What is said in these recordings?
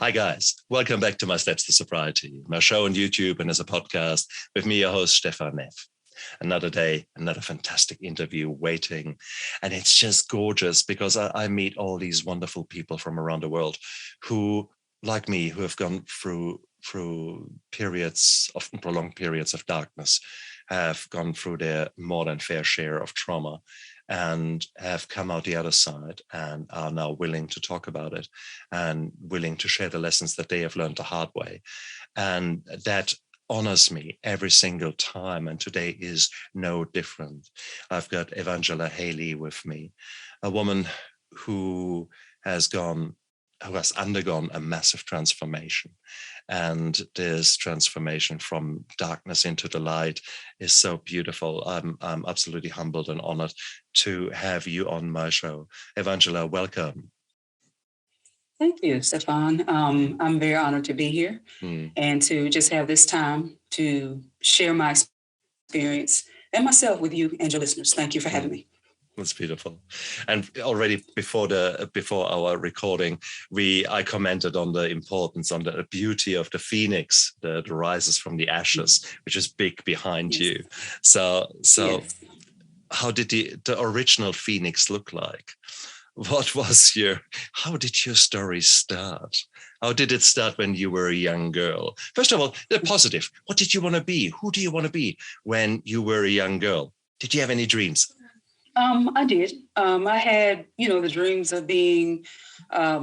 Hi guys, welcome back to my Steps to Sobriety, my show on YouTube and as a podcast with me, your host, Stefan Neff. Another day, another fantastic interview waiting. And it's just gorgeous because I meet all these wonderful people from around the world who, like me, who have gone through periods, often prolonged periods of darkness, have gone through their more than fair share of trauma and have come out the other side and are now willing to talk about it and willing to share the lessons that they have learned the hard way. And that honors me every single time. And today is no different. I've got Evangela Haley with me, a woman who has undergone a massive transformation. And this transformation from darkness into the light is so beautiful. I'm absolutely humbled and honored to have you on my show. Evangela, welcome. Thank you, Stefan. I'm very honored to be here and to just have this time to share my experience and myself with you and your listeners. Thank you for having me. That's beautiful. And already before our recording, I commented on the importance, on the beauty of the phoenix that rises from the ashes, which is big behind you. So yes. How did the original phoenix look like? How did your story start? How did it start when you were a young girl? First of all, the positive. What did you want to be? Who do you want to be when you were a young girl? Did you have any dreams? I did. I had, the dreams of being a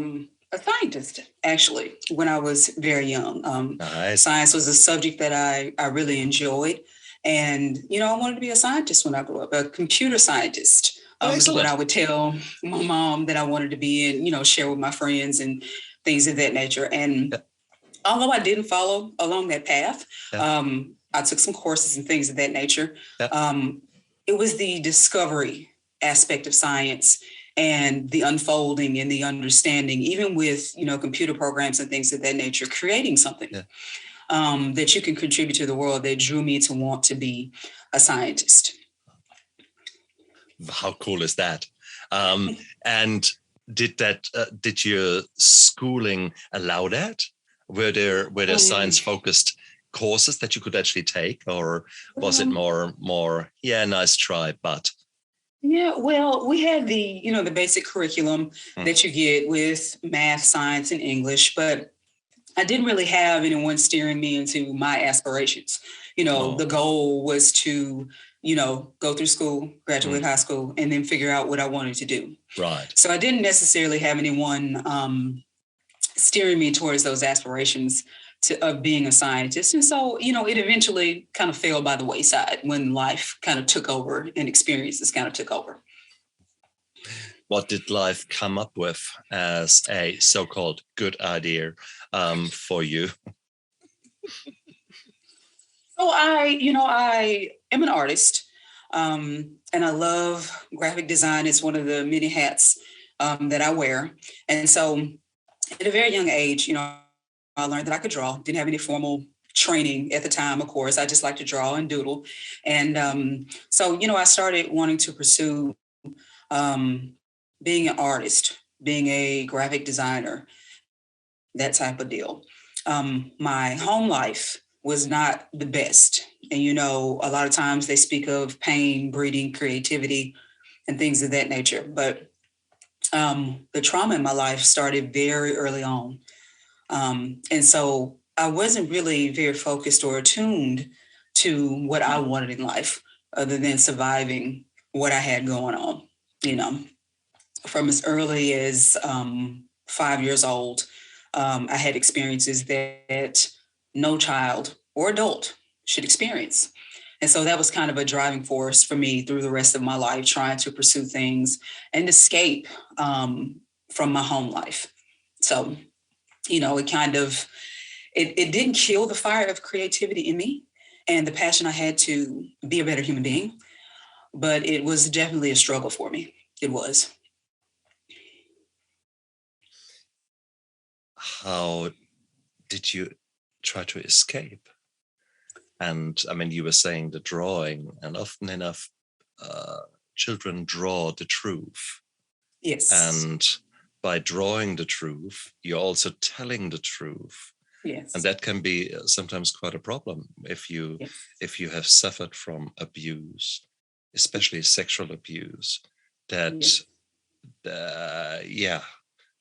scientist, actually, when I was very young. Nice. Science was a subject that I really enjoyed. And, I wanted to be a scientist when I grew up, a computer scientist. Is what I would tell my mom that I wanted to be and, share with my friends and things of that nature. And although I didn't follow along that path, I took some courses and things of that nature. It was the discovery aspect of science and the unfolding and the understanding, even with, computer programs and things of that nature, creating something that you can contribute to the world that drew me to want to be a scientist. How cool is that? And did your schooling allow that? Were there science-focused courses that you could actually take, or was it more nice try, but? Yeah, well, we had the basic curriculum that you get with math, science, and English, but I didn't really have anyone steering me into my aspirations. The goal was to go through school, graduate high school, and then figure out what I wanted to do. Right. So I didn't necessarily have anyone steering me towards those aspirations of being a scientist. And so, it eventually kind of fell by the wayside when life kind of took over and experiences kind of took over. What did life come up with as a so-called good idea for you? So I am an artist, and I love graphic design. It's one of the many hats that I wear. And so at a very young age, I learned that I could draw. Didn't have any formal training at the time, of course. I just like to draw and doodle. And so, I started wanting to pursue being an artist, being a graphic designer, that type of deal. My home life was not the best. And, a lot of times they speak of pain, breeding, creativity, and things of that nature. But the trauma in my life started very early on. And so I wasn't really very focused or attuned to what I wanted in life other than surviving what I had going on, From as early as 5 years old, I had experiences that no child or adult should experience. And so that was kind of a driving force for me through the rest of my life, trying to pursue things and escape from my home life. So, it kind of, it didn't kill the fire of creativity in me and the passion I had to be a better human being, but it was definitely a struggle for me. It was. How did you try to escape? And I mean, you were saying the drawing, and often enough, children draw the truth. Yes. by drawing the truth, you're also telling the truth. Yes. And that can be sometimes quite a problem if you have suffered from abuse, especially sexual abuse. That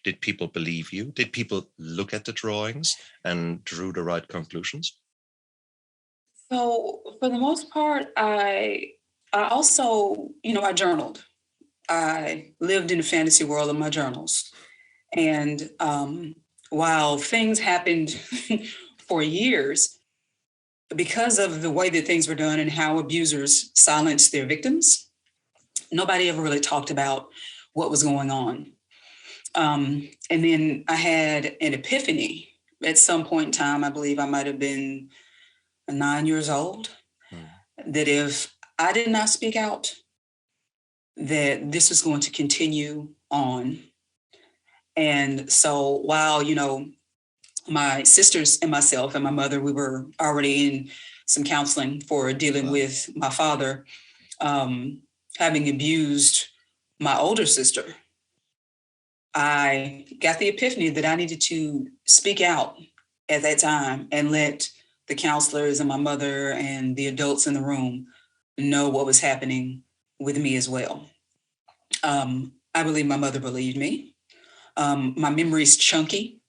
did people believe you? Did people look at the drawings and drew the right conclusions? So for the most part, I also, I journaled. I lived in a fantasy world of my journals. And while things happened for years, because of the way that things were done and how abusers silenced their victims, nobody ever really talked about what was going on. And then I had an epiphany at some point in time. I believe I might have been 9 years old, that if I did not speak out, that this was going to continue on. And so while, my sisters and myself and my mother, we were already in some counseling for dealing with my father having abused my older sister, I got the epiphany that I needed to speak out at that time and let the counselors and my mother and the adults in the room know what was happening with me as well. I believe my mother believed me. My memory's chunky,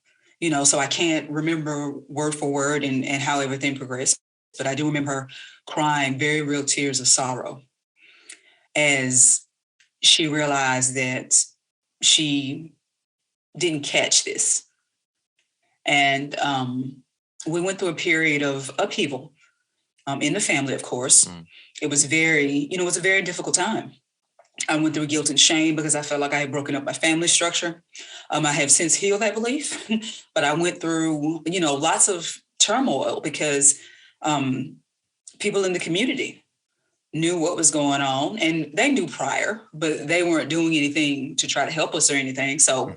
so I can't remember word for word and how everything progressed, but I do remember her crying very real tears of sorrow as she realized that she didn't catch this. And we went through a period of upheaval in the family, of course. It was it was a very difficult time. I went through guilt and shame because I felt like I had broken up my family structure. I have since healed that belief, but I went through, lots of turmoil because people in the community knew what was going on, and they knew prior, but they weren't doing anything to try to help us or anything. So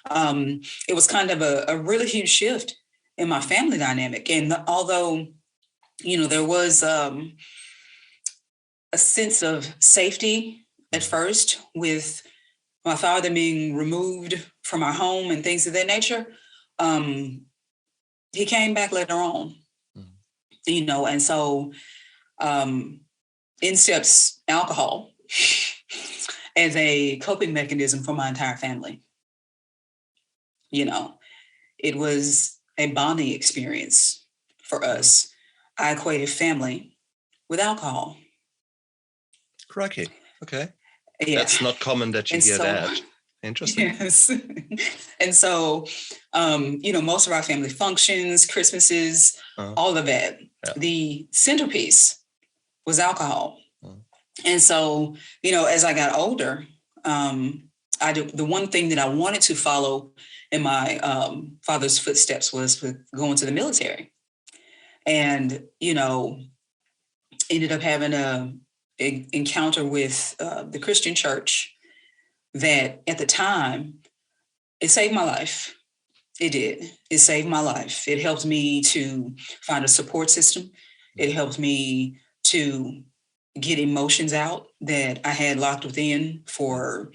it was kind of a really huge shift in my family dynamic. And although, there was a sense of safety at first with my father being removed from our home and things of that nature, he came back later on, and so in steps alcohol as a coping mechanism for my entire family. It was a bonding experience for us. I equated family with alcohol. Crikey. Okay. Yeah. That's not common that you hear that. Interesting. Yes. And so, most of our family functions, Christmases, all of that, the centerpiece was alcohol. And so, as I got older, the one thing that I wanted to follow in my father's footsteps was with going to the military. And, ended up having an encounter with the Christian church that at the time, it saved my life. It did. It saved my life. It helped me to find a support system. It helped me to get emotions out that I had locked within for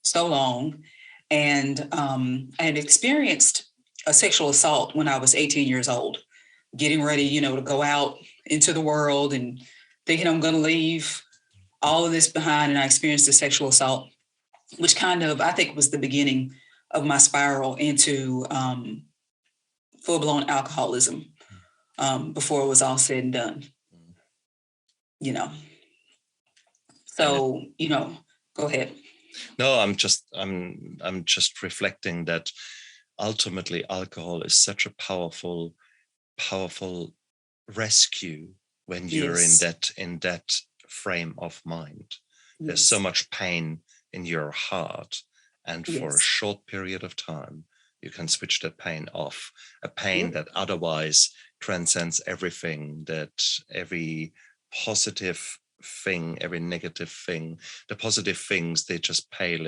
so long. And I had experienced a sexual assault when I was 18 years old, getting ready, to go out into the world and thinking I'm going to leave all of this behind. And I experienced a sexual assault, which kind of, I think, was the beginning of my spiral into full-blown alcoholism before it was all said and done. So, go ahead. No, I'm just reflecting that ultimately alcohol is such a powerful rescue when you're in that frame of mind. There's so much pain in your heart, and for a short period of time you can switch that pain off, a pain that otherwise transcends everything, that every positive thing, every negative thing, the positive things, they just pale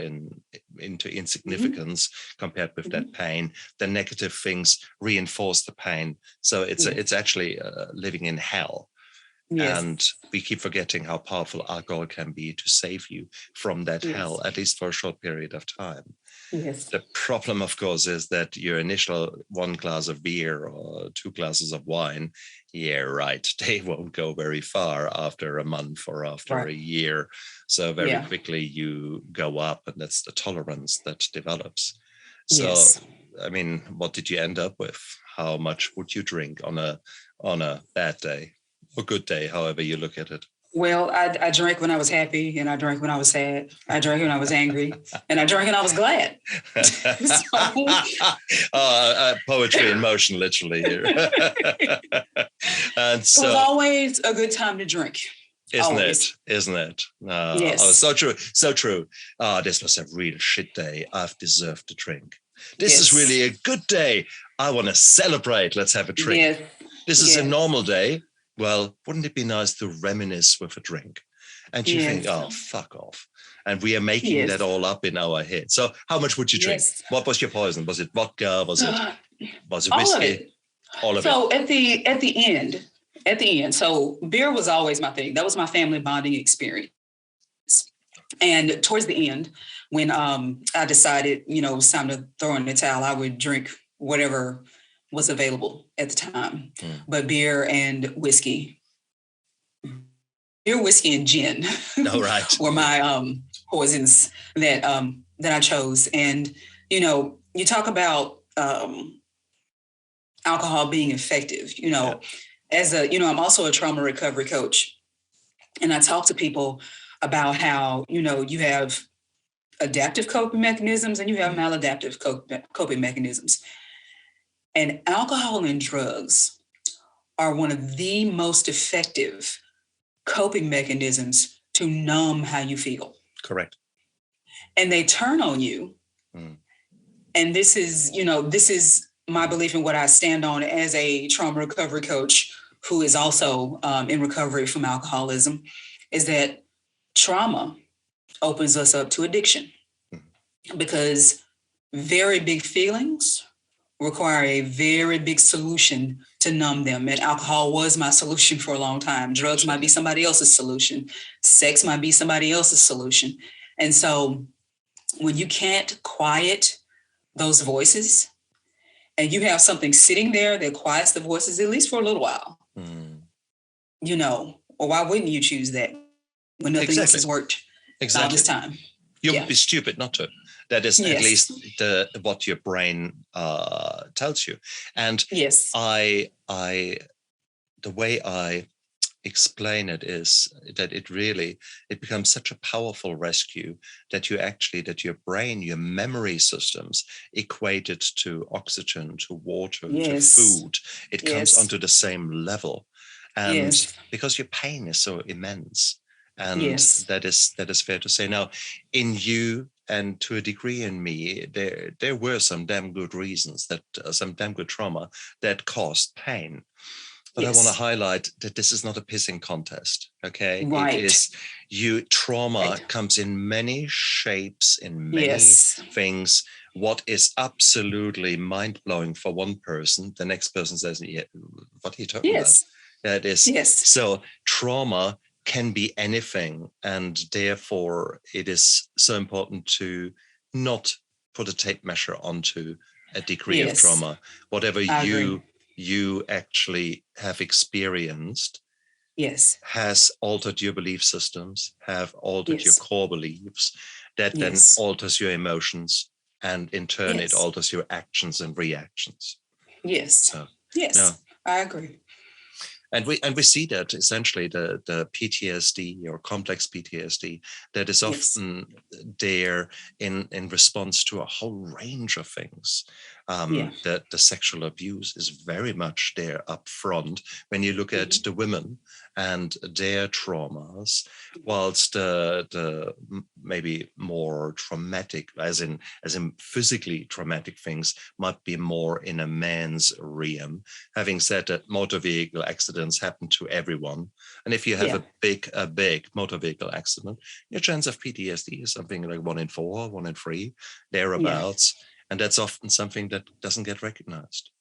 into insignificance compared with that pain. The negative things reinforce the pain. So it's actually living in hell. Yes. And we keep forgetting how powerful alcohol can be to save you from that hell, at least for a short period of time. Yes. The problem, of course, is that your initial one glass of beer or two glasses of wine, yeah, right, they won't go very far after a month or after a year. So very quickly you go up, and that's the tolerance that develops. So, I mean, what did you end up with? How much would you drink on a bad day or good day, however you look at it? Well, I drank when I was happy, and I drank when I was sad. I drank when I was angry, and I drank when I was glad. Poetry in motion, literally here. And so, it was always a good time to drink. Isn't always. it? Isn't it? Yes. Oh, so true. So true. This was a real shit day. I've deserved a drink. This is really a good day. I want to celebrate. Let's have a drink. Yes. This is a normal day. Well, wouldn't it be nice to reminisce with a drink? And you think, oh, fuck off. And we are making that all up in our head. So how much would you drink? What was your poison? Was it vodka? Was it whiskey? All of it. So at the end, so beer was always my thing. That was my family bonding experience. And towards the end, when I decided, it was time to throw in the towel, I would drink whatever was available at the time. But beer and whiskey. Beer, whiskey, and gin were my poisons that I chose. And, you talk about alcohol being effective, as I'm also a trauma recovery coach. And I talk to people about how, you have adaptive coping mechanisms and you have maladaptive coping mechanisms. And alcohol and drugs are one of the most effective coping mechanisms to numb how you feel. Correct. And they turn on you. And this is my belief in what I stand on as a trauma recovery coach who is also in recovery from alcoholism, is that trauma opens us up to addiction because very big feelings require a very big solution to numb them. And alcohol was my solution for a long time. Drugs might be somebody else's solution. Sex might be somebody else's solution. And so when you can't quiet those voices and you have something sitting there that quiets the voices, at least for a little while, or why wouldn't you choose that when nothing else has worked all this time? You would be stupid not to. That is at least what your brain tells you. And the way I explain it is that it becomes such a powerful rescue that your brain, your memory systems equate it to oxygen, to water, to food. It comes onto the same level. And because your pain is so immense. And that is fair to say. Now, in you and to a degree in me, there were some damn good reasons, that some damn good trauma that caused pain. But I want to highlight that this is not a pissing contest, okay? Right. It is trauma comes in many shapes, in many things. What is absolutely mind-blowing for one person, the next person says, what are you talking about? That is, so trauma can be anything, and therefore it is so important to not put a tape measure onto a degree of trauma. Whatever you actually have experienced has altered your belief systems, have altered your core beliefs, that then alters your emotions, and in turn it alters your actions and reactions. I agree. And we see that essentially the PTSD or complex PTSD that is often there in response to a whole range of things. That the sexual abuse is very much there up front when you look at the women and their traumas, whilst the maybe more traumatic, as in physically traumatic things, might be more in a man's realm. Having said that, motor vehicle accidents happen to everyone, and if you have a big motor vehicle accident, your chance of PTSD is something like 1 in 4, 1 in 3, thereabouts. And that's often something that doesn't get recognized.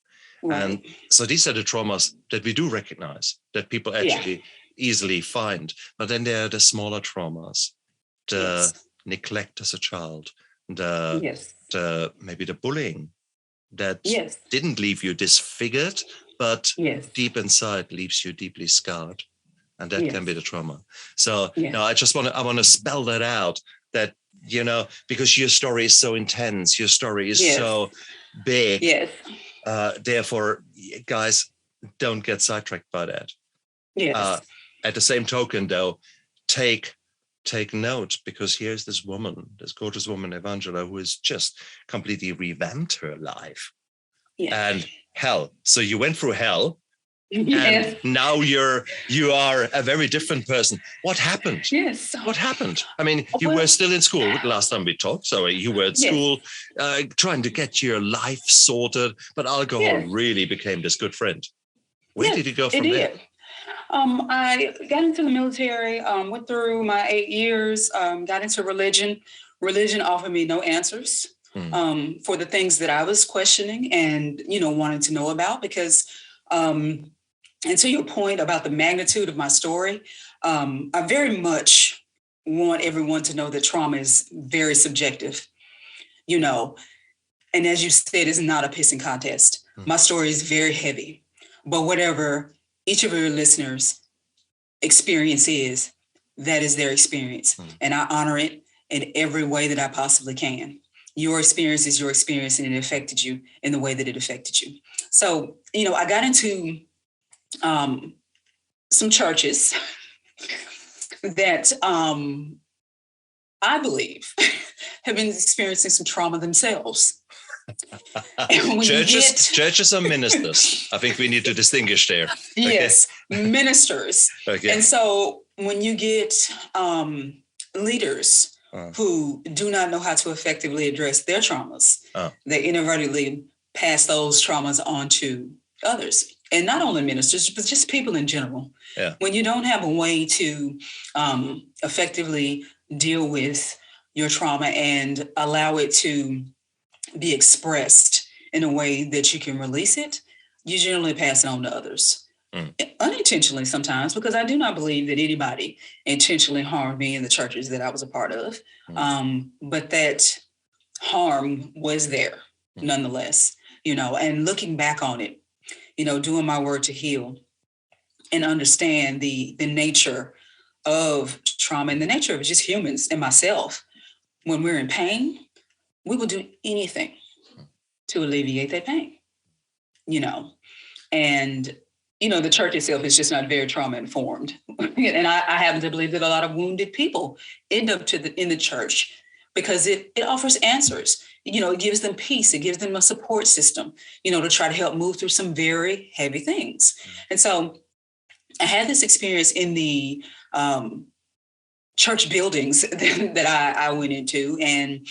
Right. And so these are the traumas that we do recognize, that people actually easily find. But then there are the smaller traumas, the neglect as a child, the maybe the bullying that didn't leave you disfigured, but deep inside leaves you deeply scarred. And that can be the trauma. So I just want to spell that out, that, because your story is so intense, your story is so big. Therefore, guys, don't get sidetracked by that. At the same token, though, take note, because here's this woman, this gorgeous woman, Evangela, who has just completely revamped her life. And hell, so you went through hell. And now you are a very different person. What happened? What happened? I mean, you were still in school the last time we talked. So you were at school trying to get your life sorted, but alcohol really became this good friend. Where did you go from there? I got into the military, went through my 8 years, got into religion. Religion offered me no answers for the things that I was questioning and, wanted to know about, because and to your point about the magnitude of my story, I very much want everyone to know that trauma is very subjective, and as you said, it's not a pissing contest. My story is very heavy, but whatever each of your listeners' experience is, that is their experience. And I honor it in every way that I possibly can. Your experience is your experience, and it affected you in the way that it affected you. So, I got into some churches that I believe have been experiencing some trauma themselves. Churches or ministers? I think we need to distinguish there. Yes, ministers. And so when you get leaders who do not know how to effectively address their traumas, they inadvertently pass those traumas on to others. And not only ministers, but just people in general. When you don't have a way to effectively deal with your trauma and allow it to be expressed in a way that you can release it, you generally pass it on to others. Unintentionally sometimes, because I do not believe that anybody intentionally harmed me in the churches that I was a part of. But that harm was there nonetheless, and looking back on it, doing my work to heal and understand the nature of trauma and the nature of just humans and myself. When we're in pain, we will do anything to alleviate that pain, and, the church itself is just not very trauma informed. And I happen to believe that a lot of wounded people end up in the church because it offers answers. It gives them peace. It gives them a support system, to try to help move through some very heavy things. And so I had this experience in the church buildings that I went into, and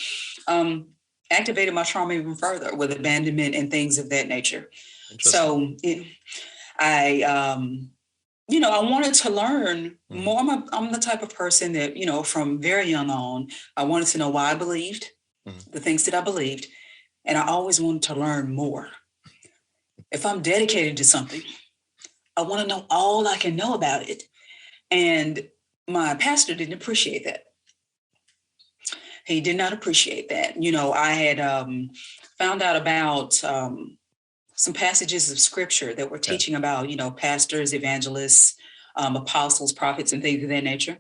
activated my trauma even further with abandonment and things of that nature. So I wanted to learn more. I'm the type of person that, from very young on, I wanted to know why I believed the things that I believed. And I always wanted to learn more. If I'm dedicated to something, I want to know all I can know about it. And my pastor didn't appreciate that. He did not appreciate that. I had found out about some passages of scripture that were teaching about, pastors, evangelists, apostles, prophets, and things of that nature.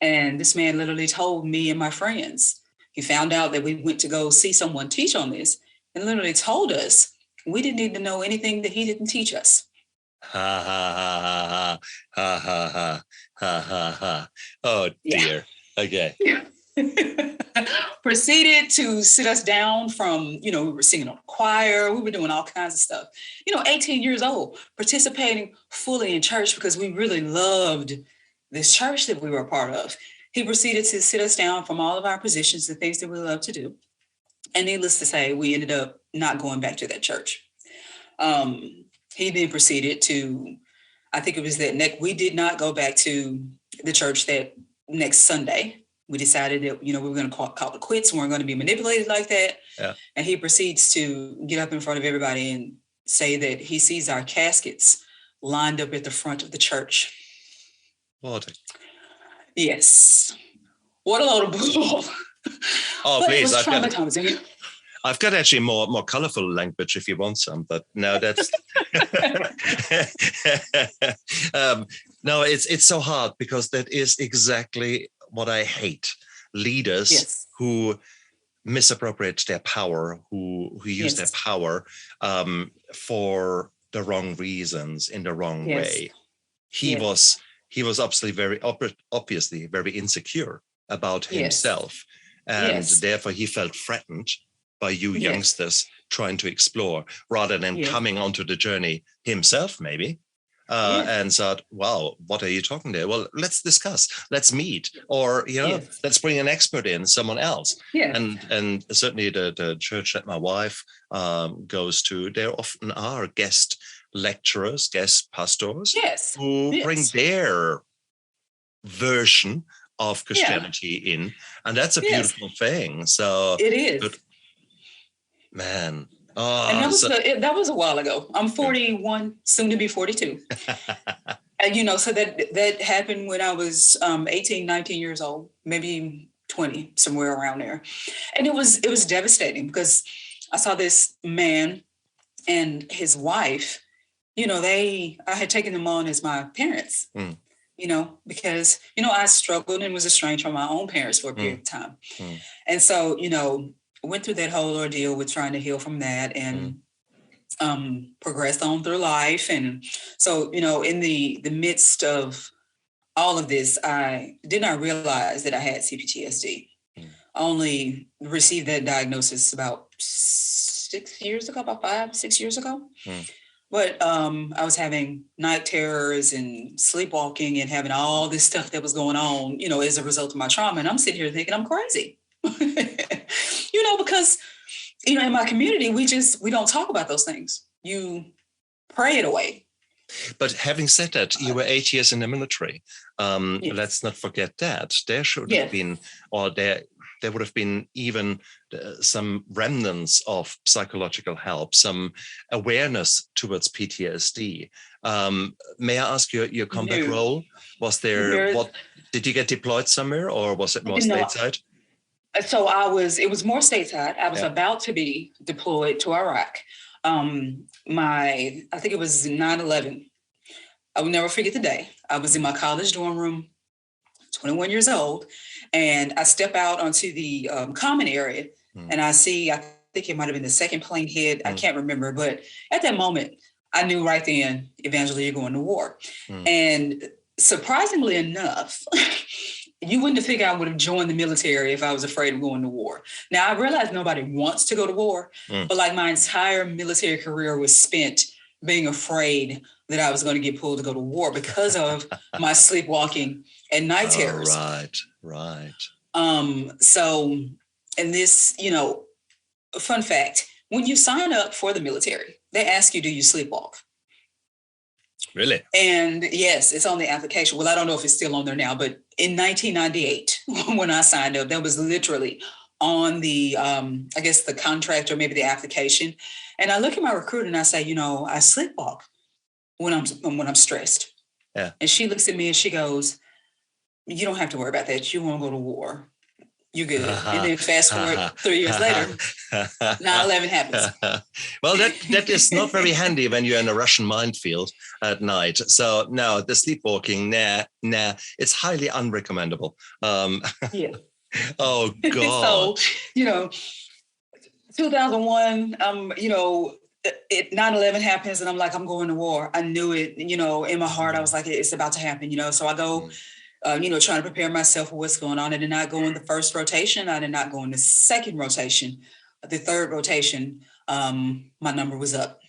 And this man literally told me and my friends, he found out that we went to go see someone teach on this, and literally told us we didn't need to know anything that he didn't teach us. Ha ha ha ha ha ha ha ha ha. Oh dear. Okay. Proceeded to sit us down from, we were singing on choir, we were doing all kinds of stuff. 18 years old, participating fully in church because we really loved this church that we were a part of. He proceeded to sit us down from all of our positions, the things that we love to do. And needless to say, we ended up not going back to that church. He then proceeded to, I think it was we did not go back to the church that next Sunday. We decided that, we were going to call it quits and we're going to be manipulated like that. Yeah. And he proceeds to get up in front of everybody and say that he sees our caskets lined up at the front of the church. What? Yes. What a load of bull. Oh, but please. it was traumatizing. I've got actually more colorful language if you want some, but no, that's no, it's so hard because that is exactly what I hate. Leaders who misappropriate their power, who use their power for the wrong reasons in the wrong way. He was obviously obviously very insecure about himself, and therefore he felt threatened by you youngsters trying to explore rather than coming onto the journey himself, maybe. And said, wow, what are you talking there? Well, let's discuss, let's meet, or, let's bring an expert in, someone else. And certainly the church that my wife goes to, there often are guest lecturers, guest pastors who bring their version of Christianity in. And that's a beautiful thing. So it is. But, man. And that was a while ago. I'm 41, soon to be 42. And, so that happened when I was 18, 19 years old, maybe 20, somewhere around there. And it was devastating because I saw this man and his wife, I had taken them on as my parents, because, I struggled and was estranged from my own parents for a period of time. And so, went through that whole ordeal with trying to heal from that and progressed on through life. And so, in the midst of all of this, I did not realize that I had C-PTSD. I only received that diagnosis about 6 years ago, about 5-6 years ago. But I was having night terrors and sleepwalking and having all this stuff that was going on, as a result of my trauma. And I'm sitting here thinking I'm crazy. Because, in my community, we don't talk about those things. You pray it away. But having said that, you were 8 years in the military. Let's not forget that. There should have been, or there would have been even some remnants of psychological help, some awareness towards PTSD. May I ask your combat role? Was there, did you get deployed somewhere, or was it more stateside? So it was more stateside. I was about to be deployed to Iraq. I think it was 9/11. I will never forget the day. I was in my college dorm room, 21 years old, and I step out onto the common area and I think it might've been the second plane hit. I can't remember, but at that moment I knew right then, Evangela, you're going to war. And surprisingly enough, you wouldn't have figured I would have joined the military if I was afraid of going to war. Now, I realize nobody wants to go to war, but like my entire military career was spent being afraid that I was going to get pulled to go to war because of my sleepwalking and night terrors. Right. So, and this, fun fact, when you sign up for the military, they ask you, do you sleepwalk? Really? And yes, it's on the application. Well, I don't know if it's still on there now, but in 1998, when I signed up, that was literally on the, I guess the contract or maybe the application. And I look at my recruiter and I say, I sleepwalk when I'm stressed. Yeah. And she looks at me and she goes, you don't have to worry about that. You won't go to war. You're good. And then fast forward 3 years later, 9/11 happens. Well, that is not very handy when you're in a Russian minefield at night. So no, the sleepwalking, nah, it's highly unrecommendable. Yeah. Oh God. So, 2001, 9/11 happens and I'm like, I'm going to war. I knew it, in my heart, I was like, it's about to happen, so I go, trying to prepare myself for what's going on. I did not go in the first rotation. I did not go in the second rotation. The third rotation, my number was up.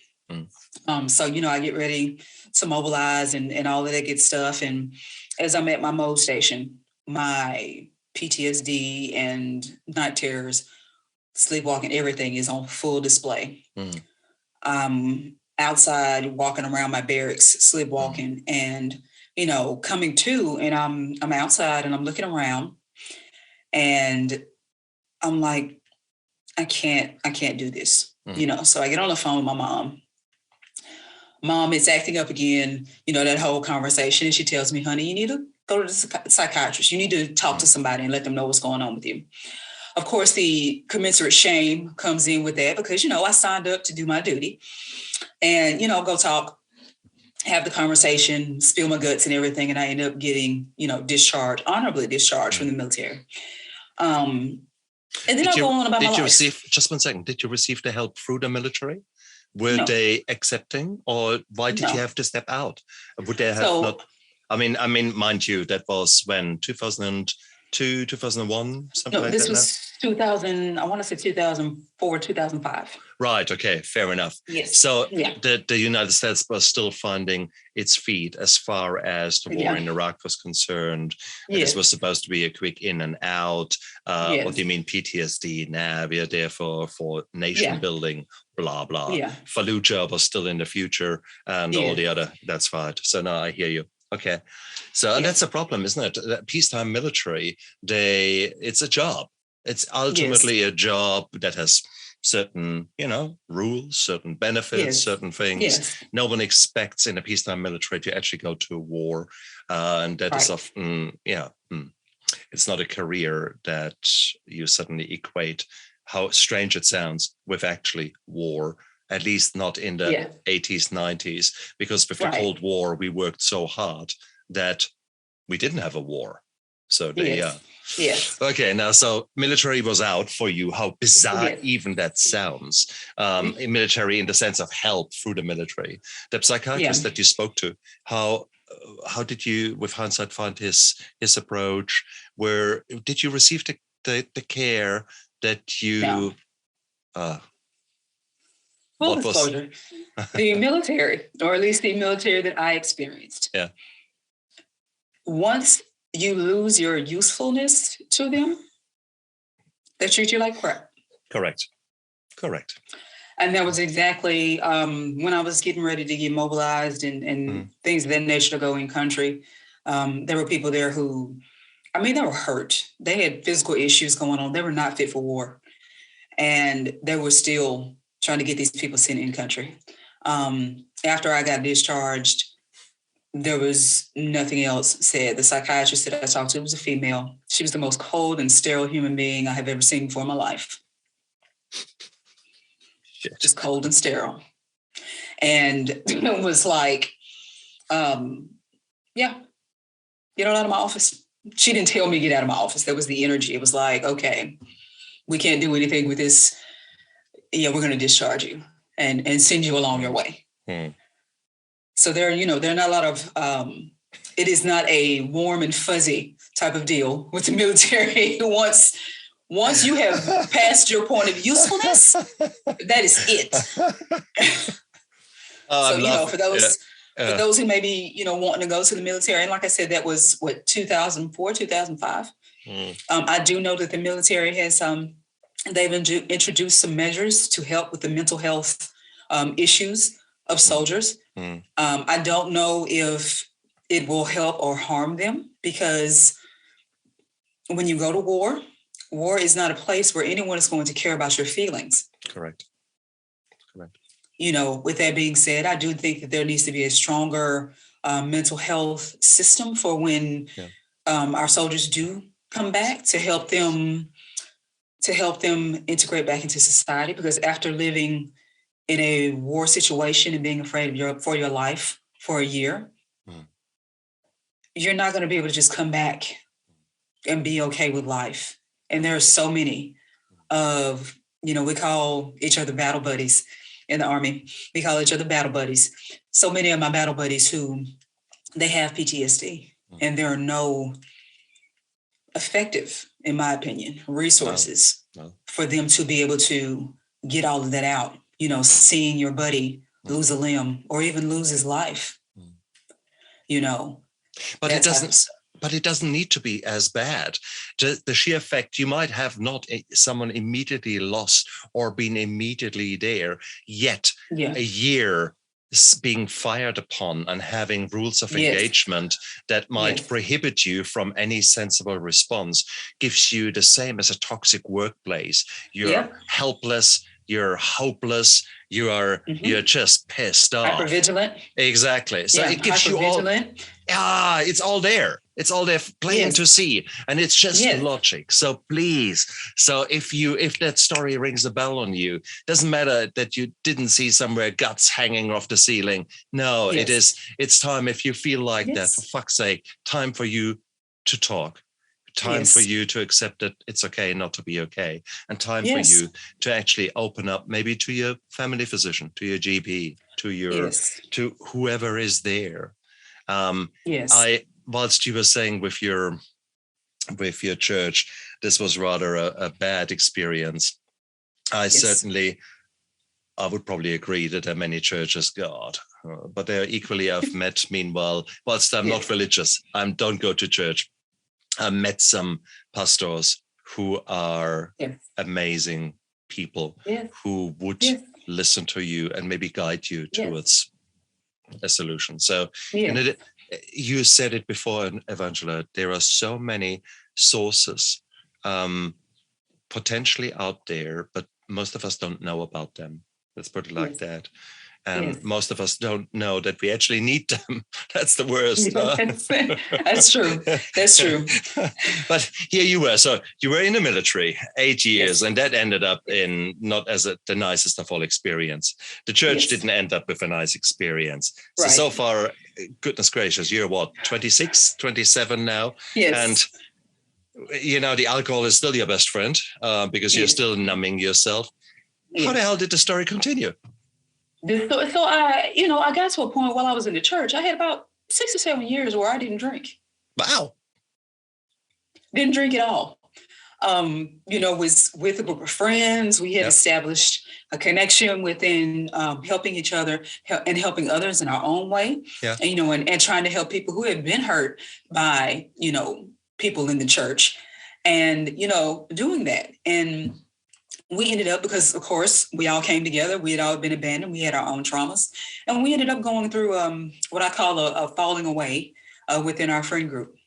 So, I get ready to mobilize and all of that good stuff. And as I'm at my mode station, my PTSD and night terrors, sleepwalking, everything is on full display. Outside walking around my barracks, sleepwalking, and coming to, and I'm outside and I'm looking around and I'm like, I can't do this, so I get on the phone with my mom Mom is acting up again, that whole conversation. And she tells me, honey, you need to go to the psychiatrist. You need to talk to somebody and let them know what's going on with you. Of course, the commensurate shame comes in with that because, I signed up to do my duty and, go talk, have the conversation, spill my guts and everything. And I end up getting, honorably discharged from the military. And then I'll go on about my life. Just 1 second, did you receive the help through the military? Were No. they accepting, or why did you have to step out? Would they have not? I mean, mind you, that was when 2002, 2001, something like that. No, this was 2000. I want to say 2004, 2005. Right. Okay. Fair enough. Yes. So the United States was still finding its feet as far as the war in Iraq was concerned. This was supposed to be a quick in and out. What do you mean PTSD? Nah, we are there for nation building, blah, blah. Yeah. Fallujah was still in the future and all the other. That's right. So now I hear you. Okay. So and that's a problem, isn't it? That peacetime military, it's a job. It's ultimately a job that has certain, rules, certain benefits, certain things. Yes. No one expects in a peacetime military to actually go to a war. And that is often, it's not a career that you suddenly equate, how strange it sounds, with actually war, at least not in the 80s, 90s, because with the Cold War, we worked so hard that we didn't have a war. So Yes. Okay, now, so military was out for you. How bizarre even that sounds. Military in the sense of help through the military. The psychiatrist that you spoke to, how did you, with hindsight, find his approach? Where did you receive the care that you... Full disclosure, the military, or at least the military that I experienced. Yeah. Once you lose your usefulness to them, they treat you like crap. Correct. And that was exactly when I was getting ready to get mobilized and things of that nature to go in country. There were people there who, they were hurt. They had physical issues going on. They were not fit for war. And they were still trying to get these people sent in country. After I got discharged, there was nothing else said. The psychiatrist that I talked to was a female. She was the most cold and sterile human being I have ever seen before in my life. Shit. Just cold and sterile. And it was like, get out of my office. She didn't tell me to get out of my office. That was the energy. It was like, okay, we can't do anything with this. Yeah, we're going to discharge you and send you along your way. So there are not a lot of, it is not a warm and fuzzy type of deal with the military. Once you have passed your point of usefulness, that is it. For those who may be, wanting to go to the military, and like I said, that was 2004, 2005. I do know that the military has, they've introduced some measures to help with the mental health issues of soldiers. I don't know if it will help or harm them, because when you go to war is not a place where anyone is going to care about your feelings. Correct. With that being said, I do think that there needs to be a stronger mental health system for when our soldiers do come back, to help them integrate back into society, because after living in a war situation and being afraid for your life for a year, you're not going to be able to just come back and be okay with life. And there are so many of, we call each other battle buddies in the Army. We call each other battle buddies. So many of my battle buddies who, they have PTSD, and there are no effective, in my opinion, resources for them to be able to get all of that out. Seeing your buddy lose a limb or even lose his life, But it doesn't need to be as bad. The sheer fact you might have not someone immediately lost or been immediately there, yet a year being fired upon and having rules of engagement that might prohibit you from any sensible response gives you the same as a toxic workplace. You're helpless. you're hopeless, you're just pissed off. Hypervigilant. Exactly. So it gives you all, it's all there. It's all there plain to see. And it's just logic. So please, so if that story rings a bell on you, doesn't matter that you didn't see somewhere guts hanging off the ceiling. No, it's time, if you feel like that, for fuck's sake, time for you to talk. Time for you to accept that it's okay not to be okay, and time for you to actually open up, maybe to your family physician, to your GP, to whoever is there. Whilst you were saying with your church, this was rather a bad experience. I would probably agree that there are many churches, God, but they are equally, I've met, meanwhile, whilst I'm not religious, don't go to church. I met some pastors who are amazing people who would listen to you and maybe guide you towards a solution. So you said it before, Evangela, there are so many sources potentially out there, but most of us don't know about them. Let's put it like that. And most of us don't know that we actually need them. That's the worst. That's true. That's true. But here you were. So you were in the military 8 years, and that ended up in not as the nicest of all experience. The church didn't end up with a nice experience. So far, goodness gracious, you're what, 26, 27 now? Yes. And the alcohol is still your best friend because you're still numbing yourself. How the hell did the story continue? So I got to a point while I was in the church, I had about 6 or 7 years where I didn't drink. Wow. Didn't drink at all. Was with a group of friends. We had established a connection within helping each other and helping others in our own way. Yeah. And trying to help people who had been hurt by, people in the church and, doing that. And we ended up, because of course we all came together, we had all been abandoned, we had our own traumas, and we ended up going through what I call a falling away within our friend group.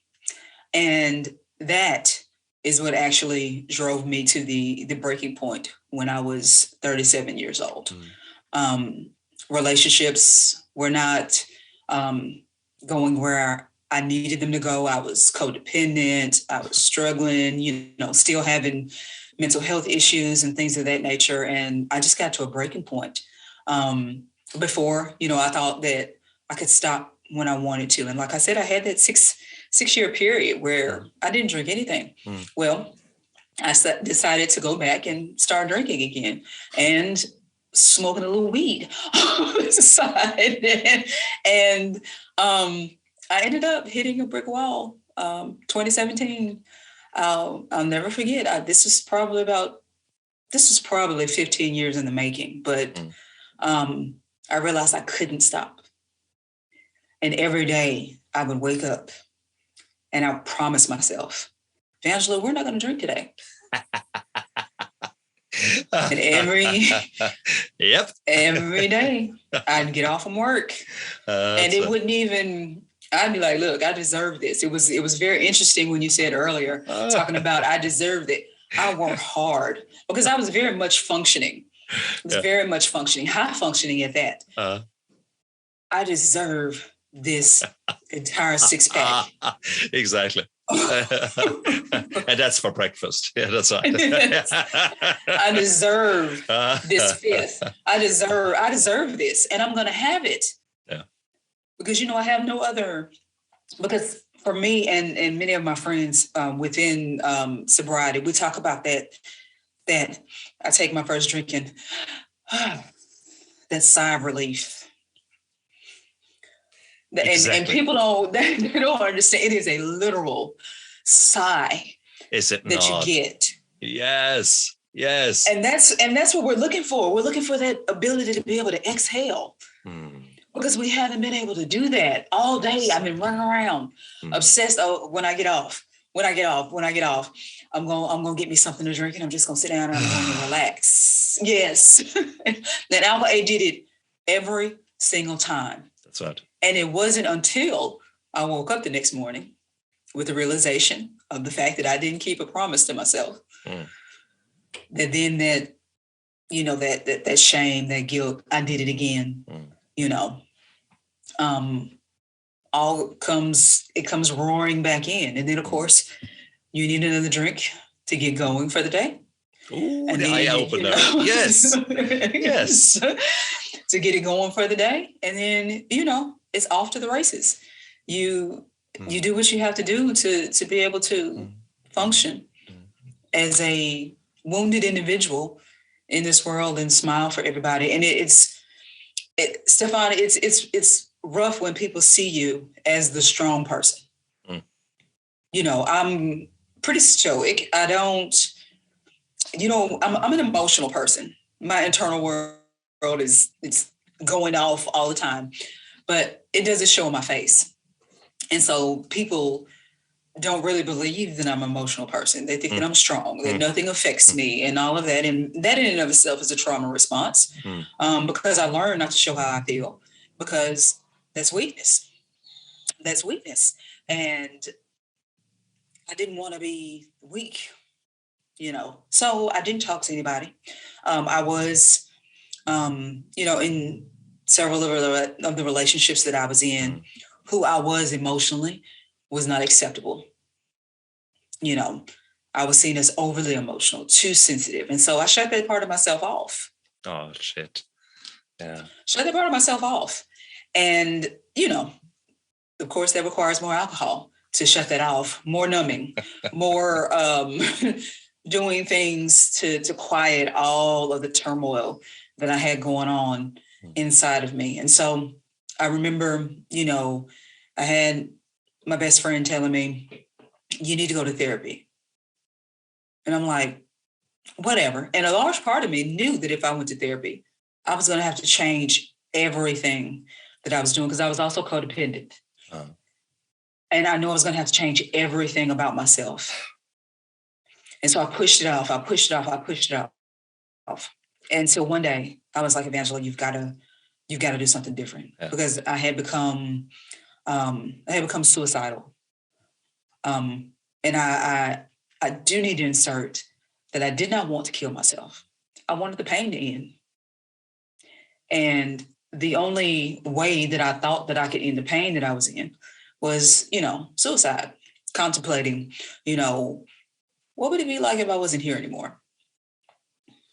And that is what actually drove me to the breaking point when I was 37 years old. Relationships were not going where I needed them to go. I was codependent, I was struggling, still having mental health issues and things of that nature. And I just got to a breaking point. Before, I thought that I could stop when I wanted to. And like I said, I had that six-year period where I didn't drink anything. Well, I decided to go back and start drinking again and smoking a little weed on the side. And I ended up hitting a brick wall. 2017. I'll never forget. This was probably 15 years in the making, but I realized I couldn't stop. And every day I would wake up and I promised myself, Evangela, we're not going to drink today. And every day I'd get off from work and it wouldn't even, I'd be like, look, I deserve this. It was very interesting when you said earlier, talking about I deserved it. I worked hard because I was very much functioning. Very much functioning, high functioning at that. I deserve this entire six-pack. Exactly. And that's for breakfast. Yeah, that's right. I deserve this fifth. I deserve this, and I'm going to have it. Yeah. Because, I have no other, because for me and many of my friends within sobriety, we talk about that I take my first drink and that sigh of relief. Exactly. And people they don't understand. It is a literal sigh. Is it that not? You get? Yes. And that's what we're looking for. We're looking for that ability to be able to exhale. Because we haven't been able to do that all day. I've been running around, obsessed. Oh, when I get off, I'm gonna get me something to drink, and I'm just gonna sit down and I'm gonna relax. Yes, that alcohol did it every single time. That's right. And it wasn't until I woke up the next morning with the realization of the fact that I didn't keep a promise to myself. That that shame, that guilt. I did it again. You know, it comes roaring back in, and then of course you need another drink to get going for the day. Ooh, and the eye opener. Yes. Yes. To get it going for the day. And then, it's off to the races. You do what you have to do to be able to function as a wounded individual in this world and smile for everybody. And Stefan, it's rough when people see you as the strong person. I'm pretty stoic. I don't, I'm an emotional person. My internal world it's going off all the time, but it doesn't show in my face. And so people don't really believe that I'm an emotional person. They think that I'm strong, that nothing affects me and all of that. And that in and of itself is a trauma response, because I learned not to show how I feel, because that's weakness. That's weakness. And I didn't want to be weak, so I didn't talk to anybody. I was, in several of the relationships that I was in, who I was emotionally was not acceptable. I was seen as overly emotional, too sensitive. And so I shut that part of myself off. Oh, shit. Yeah. Shut that part of myself off. And, of course, that requires more alcohol to shut that off, more numbing, more doing things to quiet all of the turmoil that I had going on inside of me. And so I remember, I had my best friend telling me, you need to go to therapy. And I'm like, whatever. And a large part of me knew that if I went to therapy, I was going to have to change everything that I was doing, because I was also codependent. And I knew I was going to have to change everything about myself. And so I pushed it off. I pushed it off. And so one day I was like, Evangela, you've got to do something different, because I had become suicidal. And I do need to insert that I did not want to kill myself. I wanted the pain to end. And the only way that I thought that I could end the pain that I was in was, suicide, contemplating, what would it be like if I wasn't here anymore?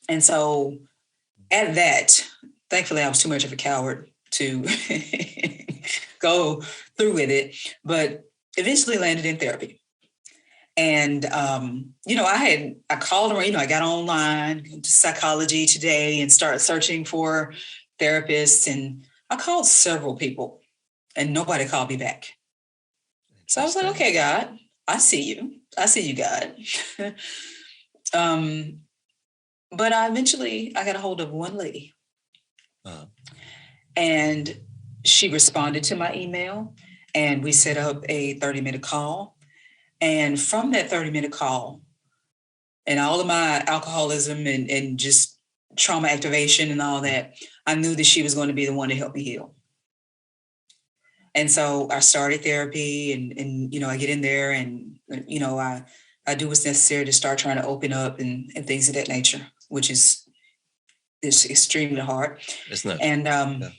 And so at that, thankfully, I was too much of a coward to go through with it, but eventually landed in therapy. And, I called around, I got online to Psychology Today and started searching for therapists. And I called several people and nobody called me back. So I was like, okay, God, I see you. I see you, God. But I got a hold of one lady. And she responded to my email, and we set up a 30-minute call. And from that 30-minute call, and all of my alcoholism and just trauma activation and all that, I knew that she was going to be the one to help me heal. And so I started therapy, and I get in there, and I do what's necessary to start trying to open up and things of that nature, which is extremely hard. Isn't it? And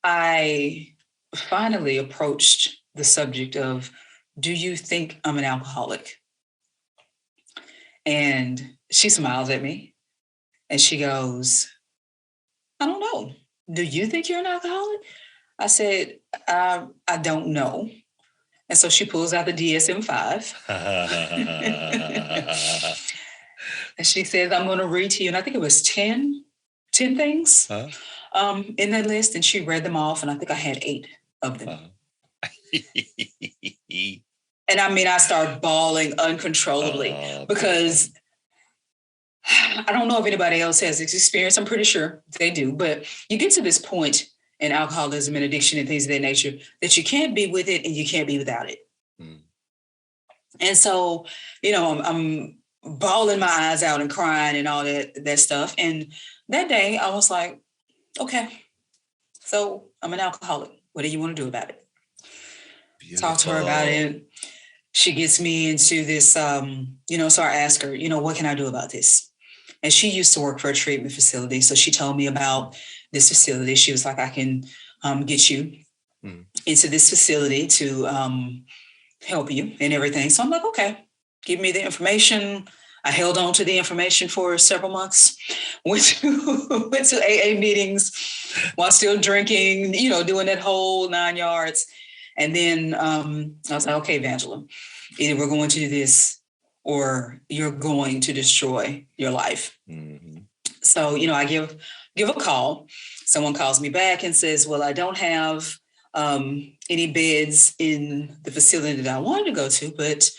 I finally approached the subject of, do you think I'm an alcoholic? And she smiles at me and she goes, I don't know. Do you think you're an alcoholic? I said, I don't know. And so she pulls out the DSM-5. And she says, I'm going to read to you. And I think it was 10 things in that list. And she read them off. And I think I had 8 of them. And I started bawling uncontrollably because I don't know if anybody else has this experience. I'm pretty sure they do. But you get to this point in alcoholism and addiction and things of that nature that you can't be with it and you can't be without it. And so, I'm bawling my eyes out and crying and all that stuff. And that day I was like, okay, so I'm an alcoholic. What do you want to do about it? Beautiful. Talk to her about it. She gets me into this, so I ask her, what can I do about this? And she used to work for a treatment facility. So she told me about this facility. She was like, I can get you into this facility to help you and everything. So I'm like, okay, give me the information. I held on to the information for several months, went to AA meetings while still drinking, doing that whole 9 yards. And then I was like, okay, Evangela, either we're going to do this or you're going to destroy your life. Mm-hmm. So, I give a call. Someone calls me back and says, well, I don't have any beds in the facility that I wanted to go to, but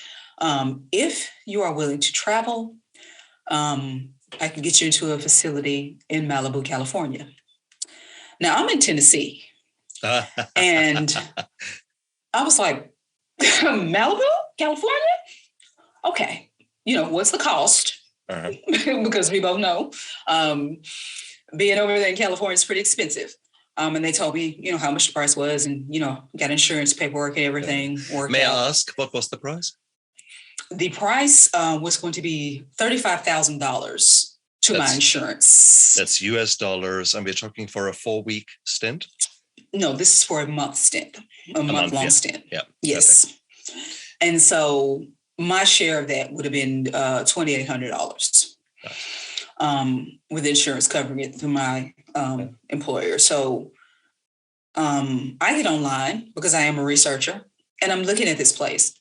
if you are willing to travel, I can get you into a facility in Malibu, California. Now I'm in Tennessee. And I was like, Malibu, California? Okay. What's the cost? Uh-huh. Because we both know being over there in California is pretty expensive. And they told me, how much the price was and, got insurance paperwork and everything. May I ask, what was the price? The price was going to be $35,000 to my insurance. That's US dollars. And we're talking for a 4-week stint? No, this is for a month stint, a month-long stint. Yeah. Yes. Perfect. And so my share of that would have been $2,800 with insurance covering it through my employer. So I get online because I am a researcher and I'm looking at this place.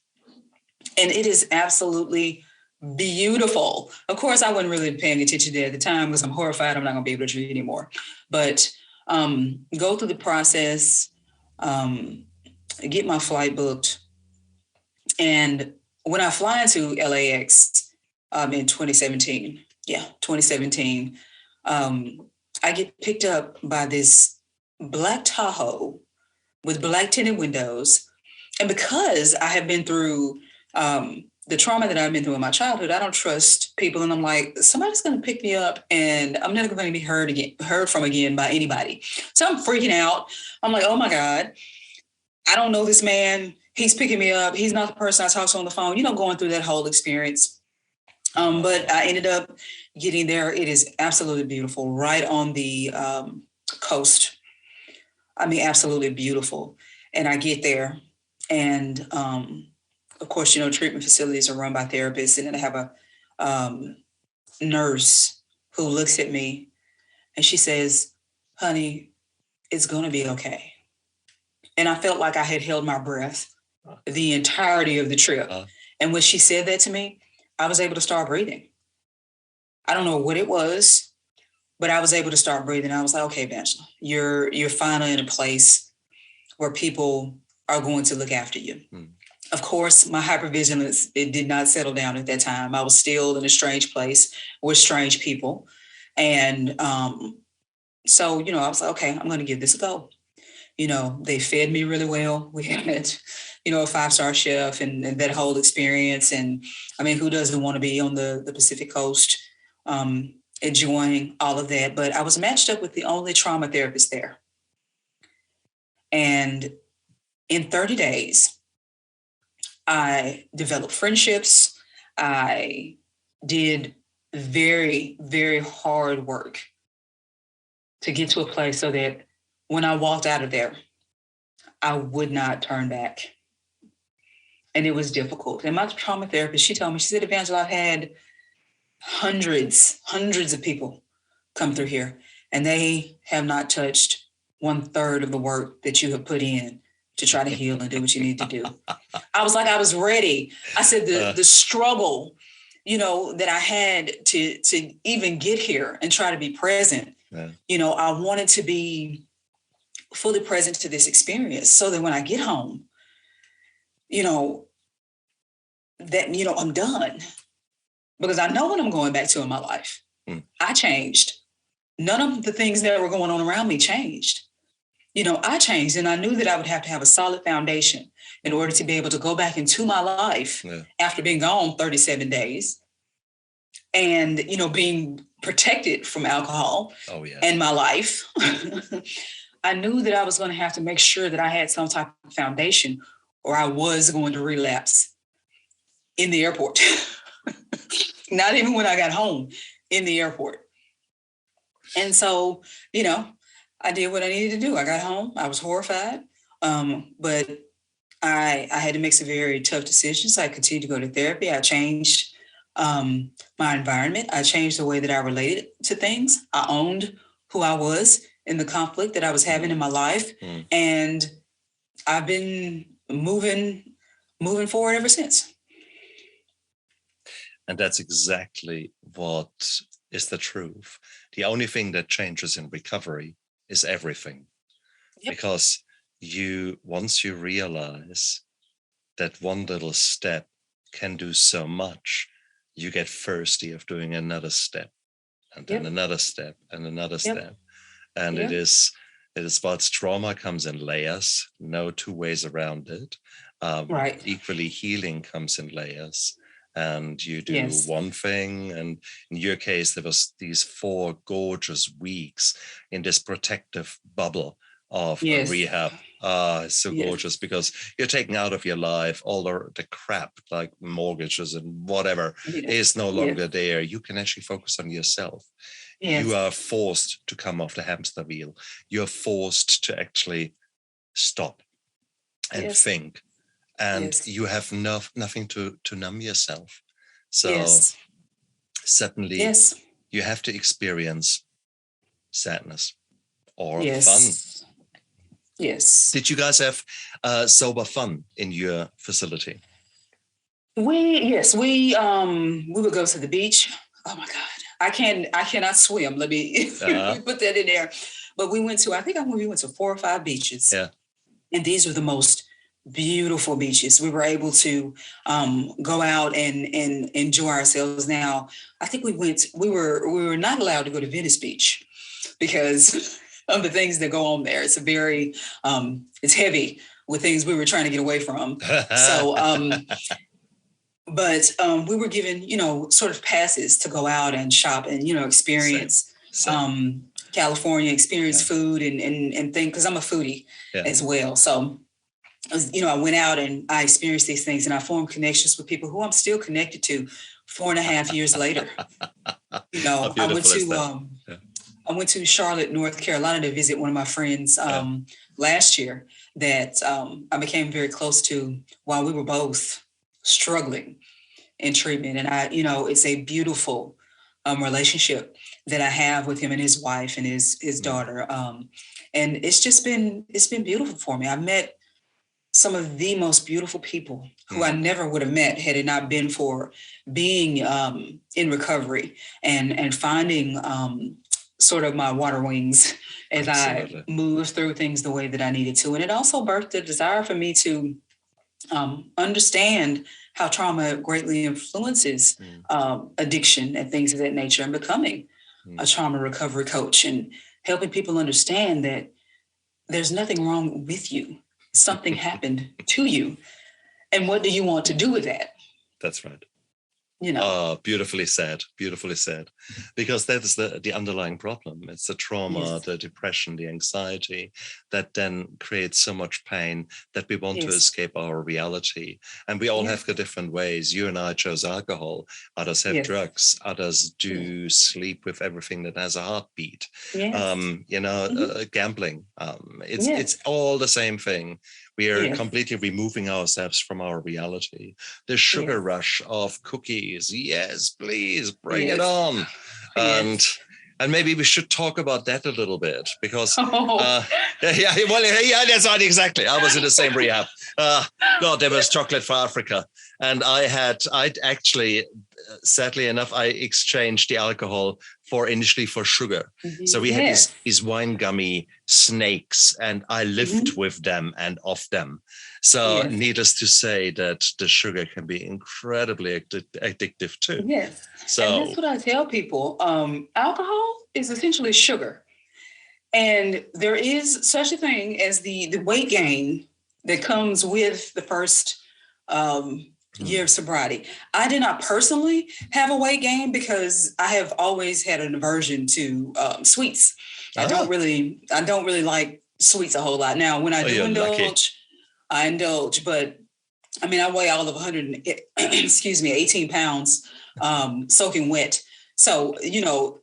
And it is absolutely beautiful. Of course, I wasn't really paying attention to it at the time because I'm horrified I'm not going to be able to drink anymore. But go through the process, get my flight booked. And when I fly into LAX in 2017, I get picked up by this black Tahoe with black tinted windows. And because I have been through the trauma that I've been through in my childhood, I don't trust people. And I'm like, somebody's going to pick me up and I'm never going to be heard from again by anybody. So I'm freaking out. I'm like, oh my God, I don't know this man. He's picking me up. He's not the person I talked to on the phone, going through that whole experience. But I ended up getting there. It is absolutely beautiful, right on the coast. I mean, absolutely beautiful. And I get there and, of course, treatment facilities are run by therapists. And then I have a nurse who looks at me and she says, honey, it's going to be okay. And I felt like I had held my breath the entirety of the trip. And when she said that to me, I was able to start breathing. I don't know what it was, but I was able to start breathing. I was like, okay, Evangela, you're finally in a place where people are going to look after you. Of course, my hypervigilance, it did not settle down at that time. I was still in a strange place with strange people. And so, I was like, okay, I'm going to give this a go. They fed me really well. We had, a 5-star chef and that whole experience. And I mean, who doesn't want to be on the Pacific Coast enjoying all of that? But I was matched up with the only trauma therapist there. And in 30 days, I developed friendships. I did very, very hard work to get to a place so that when I walked out of there, I would not turn back. And it was difficult. And my trauma therapist, she told me, she said, Evangela, I've had hundreds of people come through here, and they have not touched 1/3 of the work that you have put in to try to heal and do what you need to do. I was ready. I said the struggle, that I had to even get here and try to be present. Yeah. I wanted to be fully present to this experience so that when I get home, that, I'm done. Because I know what I'm going back to in my life. I changed. None of the things that were going on around me changed. I changed, and I knew that I would have to have a solid foundation in order to be able to go back into my life after being gone 37 days and, being protected from alcohol and my life. I knew that I was going to have to make sure that I had some type of foundation or I was going to relapse in the airport. Not even when I got home, in the airport. And so, I did what I needed to do. I got home. I was horrified. But I had to make some very tough decisions. I continued to go to therapy. I changed my environment. I changed the way that I related to things. I owned who I was in the conflict that I was having in my life. And I've been moving forward ever since. And that's exactly what is the truth. The only thing that changes in recovery is everything. Yep. Because once you realize that one little step can do so much, you get thirsty of doing another step, and then another step, and another step. And it is what trauma comes in layers, no two ways around it. Right. Equally, healing comes in layers. And you do one thing, and in your case, there was these 4 gorgeous weeks in this protective bubble of rehab. It's so gorgeous because you're taking out of your life all the crap like mortgages and whatever is no longer there. You can actually focus on yourself. You are forced to come off the hamster wheel. You're forced to actually stop and think. And you have nothing to numb yourself. So suddenly you have to experience sadness or fun. Yes. Did you guys have sober fun in your facility? We would go to the beach. Oh my God. I cannot swim. Let me put that in there. But we went to 4 or 5 beaches. Yeah. And these were the most beautiful beaches. We were able to go out and enjoy ourselves. Now, I think we were not allowed to go to Venice Beach because of the things that go on there. It's it's heavy with things we were trying to get away from. So, but we were given, sort of passes to go out and shop and, experience California, experience food and things, because I'm a foodie as well. So, I went out and I experienced these things, and I formed connections with people who I'm still connected to 4.5 years later. I went to Charlotte, North Carolina to visit one of my friends last year that I became very close to while we were both struggling in treatment. And it's a beautiful relationship that I have with him and his wife and his daughter. And it's been beautiful for me. I've met some of the most beautiful people who I never would have met had it not been for being in recovery and finding sort of my water wings as I moved through things the way that I needed to. And it also birthed a desire for me to understand how trauma greatly influences addiction and things of that nature, and becoming a trauma recovery coach and helping people understand that there's nothing wrong with you. Something happened to you. And what do you want to do with that? That's right. Beautifully said. Because that is the underlying problem. It's the trauma, the depression, the anxiety that then creates so much pain that we want to escape our reality. And we all have the different ways. You and I chose alcohol. Others have drugs. Others do sleep with everything that has a heartbeat. Gambling. It's all the same thing. We are completely removing ourselves from our reality. The sugar rush of cookies. Yes, please bring it on. And maybe we should talk about that a little bit because, that's right, exactly. I was in the same rehab. There was chocolate for Africa. And I actually, sadly enough, I exchanged the alcohol initially for sugar. So we had these wine gummy snakes, and I lived with them and off them. So needless to say that the sugar can be incredibly addictive too. Yes. So and that's what I tell people. Alcohol is essentially sugar. And there is such a thing as the weight gain that comes with the first year of sobriety. I did not personally have a weight gain because I have always had an aversion to sweets. I don't really like sweets a whole lot. Now, when I do indulge, I indulge, but I mean, I weigh all of 18 pounds soaking wet So,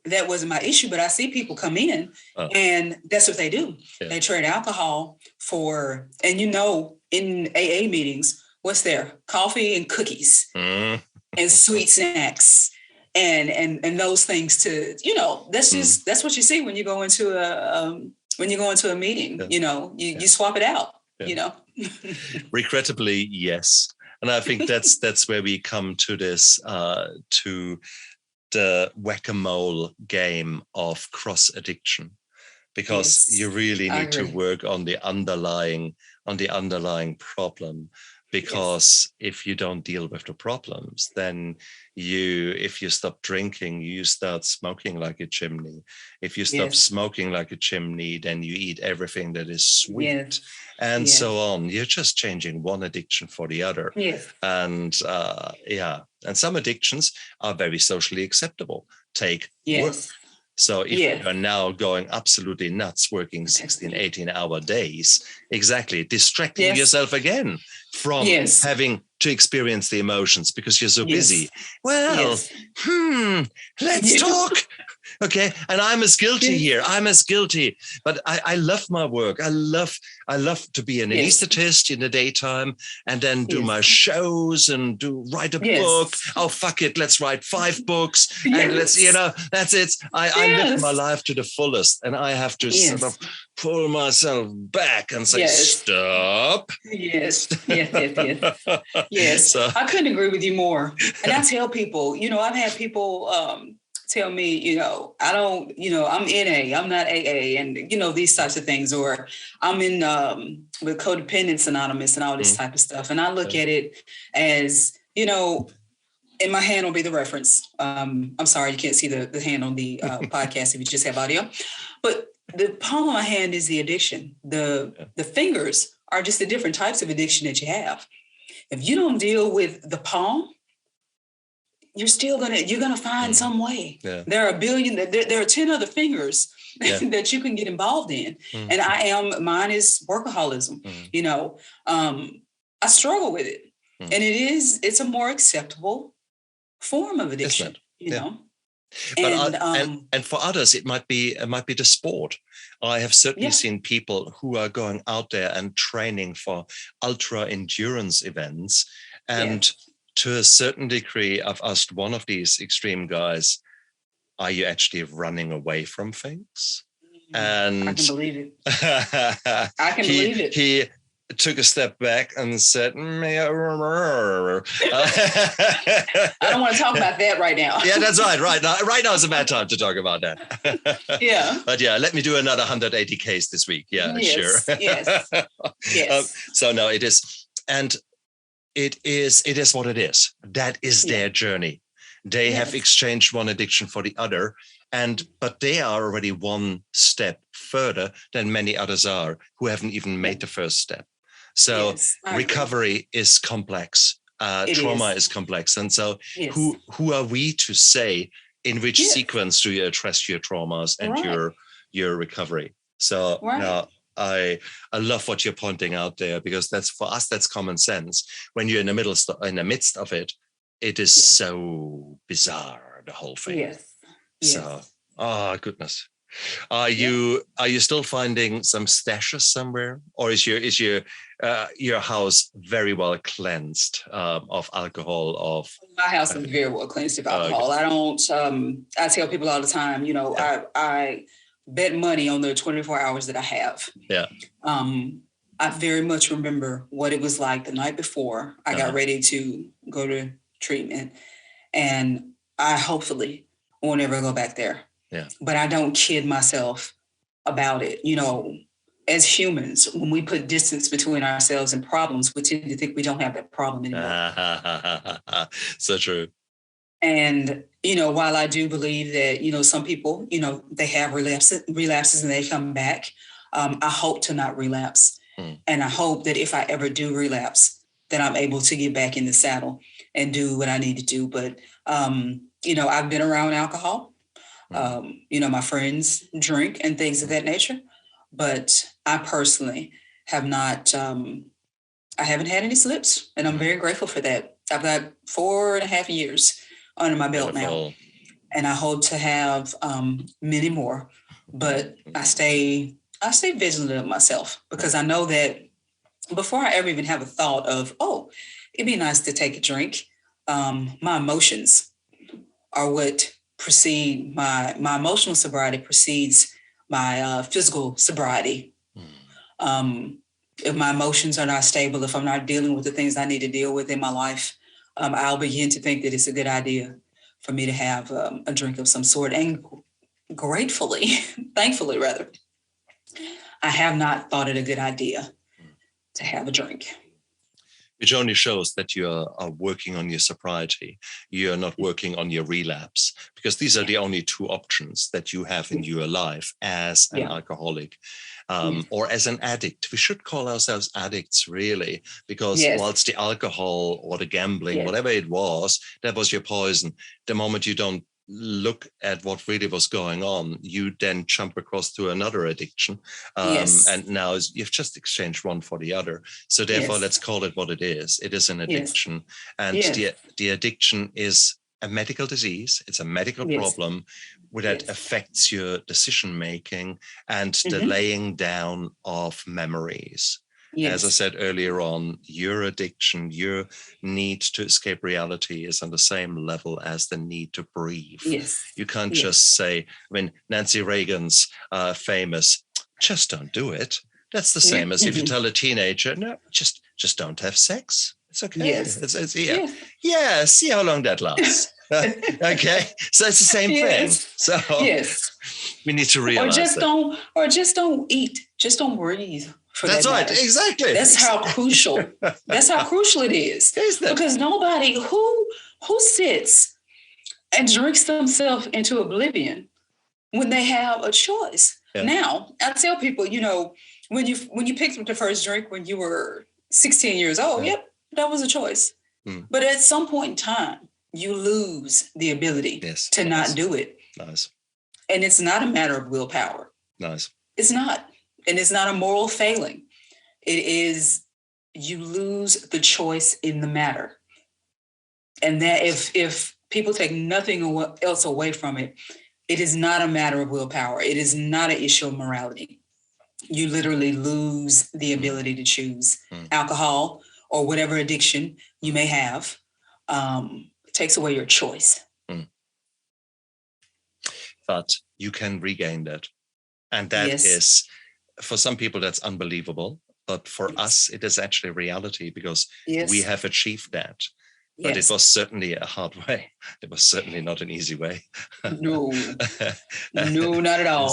that wasn't my issue, but I see people come in and that's what they do. Yeah. They trade alcohol for, and in AA meetings, what's there? Coffee and cookies and sweet snacks and those things to, that's what you see when you go into a meeting. Yeah. You swap it out, Regrettably, yes. And I think that's where we come to this, to the whack-a-mole game of cross addiction, because you really need to work on the underlying problem. Because if you don't deal with the problems, then if you stop drinking, you start smoking like a chimney. If you stop smoking like a chimney, then you eat everything that is sweet, and so on. You're just changing one addiction for the other. And and some addictions are very socially acceptable. Take work. So if you are now going absolutely nuts, working 16, 18-hour days, distracting yourself again from having to experience the emotions because you're so busy. Well, let's talk. Okay. And I'm as guilty here. I'm as guilty, but I love my work. I love to be an anesthetist in the daytime and then do my shows and write a book. Oh, fuck it. Let's write 5 books and let's, that's it. I live my life to the fullest and I have to sort of pull myself back and say, stop. Yes. So, I couldn't agree with you more. And I tell people, I've had people, tell me, I don't, I'm NA, I'm not AA, and, these types of things, or I'm in with Codependence Anonymous and all this type of stuff. And I look at it as, and my hand will be the reference. I'm sorry, you can't see the hand on the podcast if you just have audio, but the palm of my hand is the addiction. The fingers are just the different types of addiction that you have. If you don't deal with the palm, you're gonna find some way. Yeah. There are there are 10 other fingers that you can get involved in. And mine is workaholism. I struggle with it. And it's a more acceptable form of addiction, And for others, it might be the sport. I have certainly seen people who are going out there and training for ultra endurance events. And to a certain degree, I've asked one of these extreme guys, are you actually running away from things? And I can believe it. I can believe it. He took a step back and said, I don't want to talk about that right now. Yeah, that's right. Right now is a bad time to talk about that. But let me do another 180 Ks this week. Yeah, sure. Yes. So no, it is. And it is what it is. That is their journey. They have exchanged one addiction for the other, but they are already one step further than many others are who haven't even made the first step. So recovery is complex. Trauma is complex. And so who are we to say in which sequence do you address your traumas and your recovery? So now I love what you're pointing out there, because that's common sense. When you're in the midst of it, it is so bizarre, the whole thing. So, goodness. Are you still finding some stashes somewhere, or is your house very well cleansed of alcohol? My house is very well cleansed of alcohol. I don't. I tell people all the time, I bet money on the 24 hours that I have. Yeah. I very much remember what it was like the night before I got ready to go to treatment, and I hopefully won't ever go back there. Yeah. But I don't kid myself about it. As humans, when we put distance between ourselves and problems, we tend to think we don't have that problem anymore. So true. And, while I do believe that, some people, they have relapses and they come back, I hope to not relapse. And I hope that if I ever do relapse, that I'm able to get back in the saddle and do what I need to do. But, I've been around alcohol. My friends drink and things of that nature. But I personally have not, I haven't had any slips, and I'm very grateful for that. I've got 4.5 years under my belt now. and I hope to have many more. But I stay vigilant of myself, because I know that before I ever even have a thought of, oh, it'd be nice to take a drink, my emotions are what precede my emotional sobriety precedes my physical sobriety. If my emotions are not stable, if I'm not dealing with the things I need to deal with in my life, I'll begin to think that it's a good idea for me to have a drink of some sort. And gratefully, thankfully rather, I have not thought it a good idea to have a drink. Which only shows that you are working on your sobriety. You are not working on your relapse, because these are the only two options that you have in your life as an alcoholic or as an addict. We should call ourselves addicts, really, because whilst the alcohol or the gambling, whatever it was, that was your poison. The moment you don't look at what really was going on, you then jump across to another addiction. And now you've just exchanged one for the other. So therefore, let's call it what it is. It is an addiction. And the addiction is a medical disease. It's a medical problem that affects your decision-making and the laying down of memories. As I said earlier on, your addiction, your need to escape reality is on the same level as the need to breathe. You can't just say, I mean, Nancy Reagan's famous, just don't do it. That's the same as if you tell a teenager, no, just don't have sex. It's okay. See how long that lasts. Okay, so it's the same thing. So we need to realize just don't eat. Just don't breathe. That's right. Exactly. That's how crucial. That's how crucial it is. Because nobody who sits and drinks themselves into oblivion when they have a choice. Now, I tell people, when you picked up the first drink when you were 16 years old, that was a choice. But at some point in time, you lose the ability to not do it. Nice. And it's not a matter of willpower. Nice. It's not. And it's not a moral failing. It is, you lose the choice in the matter. And that if people take nothing else away from it, it is not a matter of willpower. It is not an issue of morality. You literally lose the ability to choose. Alcohol or whatever addiction you may have takes away your choice. But you can regain that. And that is, for some people, that's unbelievable. But for us, it is actually reality, because we have achieved that. But it was certainly a hard way. It was certainly not an easy way. No, not at all.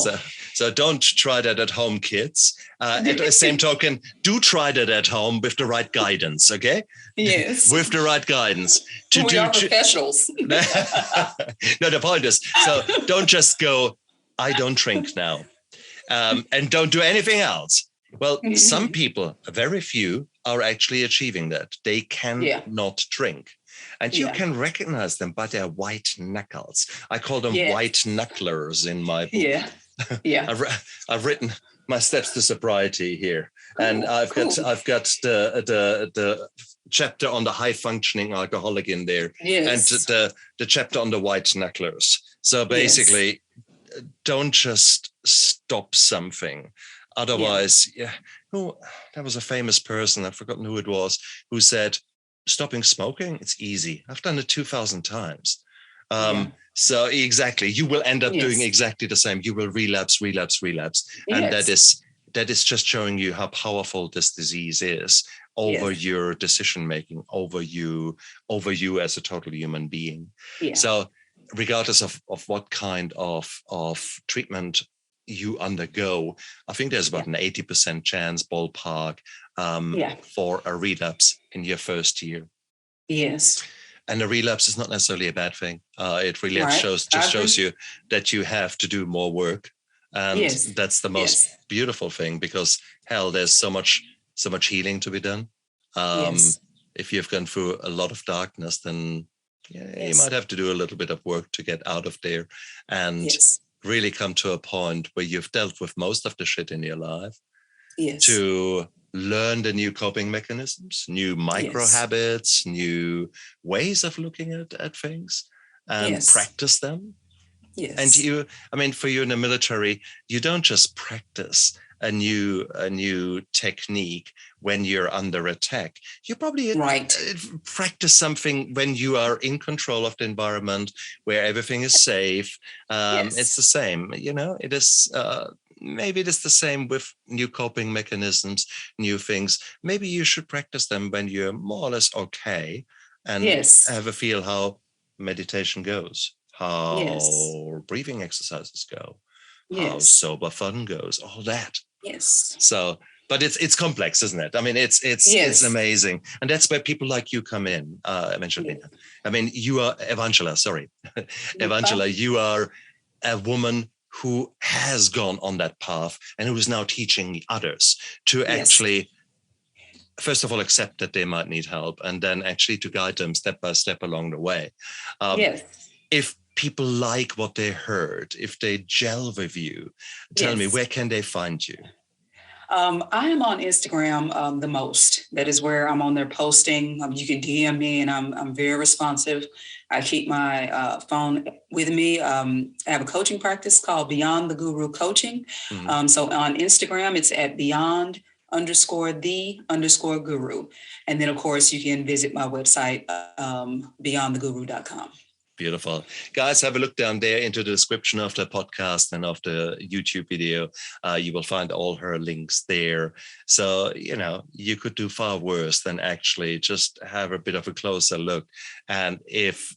So don't try that at home, kids. At the same token, do try that at home with the right guidance, okay? Yes. With the right guidance. We are professionals. No, the point is, so don't just go, I don't drink now. And don't do anything else. Well, some people, very few, are actually achieving that. They cannot drink. And you can recognize them by their white knuckles. I call them white knucklers in my book. I've written my steps to sobriety here. Cool. And I've got the chapter on the high functioning alcoholic in there. And the chapter on the white knucklers. So basically, don't just stop something. Otherwise, there was a famous person, I've forgotten who it was, who said, stopping smoking, it's easy. I've done it 2,000 times. So exactly, you will end up doing exactly the same. You will relapse. And that is just showing you how powerful this disease is over your decision-making, over you as a total human being. So regardless of what kind of treatment you undergo, I think there's about an 80% chance ballpark for a relapse in your first year. Yes. And a relapse is not necessarily a bad thing. It really shows you that you have to do more work. And that's the most beautiful thing, because there's so much healing to be done. If you've gone through a lot of darkness, then you might have to do a little bit of work to get out of there and really come to a point where you've dealt with most of the shit in your life to learn the new coping mechanisms, new micro habits, new ways of looking at things, and practice them. And Yes. for you in the military, you don't just practice a new technique when you're under attack. You probably Right. practice something when you are in control of the environment, where everything is safe. It's Yes. the same, it is. Maybe it is the same with new coping mechanisms, new things. Maybe you should practice them when you're more or less okay, and Yes. have a feel how meditation goes, Yes. how breathing exercises go, how Yes. sober fun goes, all that. Yes. So, but it's complex, isn't it? I mean, it's Yes. amazing, and that's where people like you come in. Eventually, Yes. I mean, you are Evangela. Sorry, Okay. Evangela. You are a woman who has gone on that path and who is now teaching others to Yes. actually, first of all, accept that they might need help, and then actually to guide them step by step along the way. Yes. If people like what they heard, if they gel with you, tell me, Yes. where can they find you? I am on Instagram the most. That is where I'm on there posting. You can DM me, and I'm very responsive. I keep my phone with me. I have a coaching practice called Beyond the Guru Coaching. Mm-hmm. So on Instagram, it's at beyond_the_guru. And then, of course, you can visit my website, beyondtheguru.com. Beautiful. Guys, have a look down there into the description of the podcast and of the YouTube video. You will find all her links there. So, you could do far worse than actually just have a bit of a closer look. And if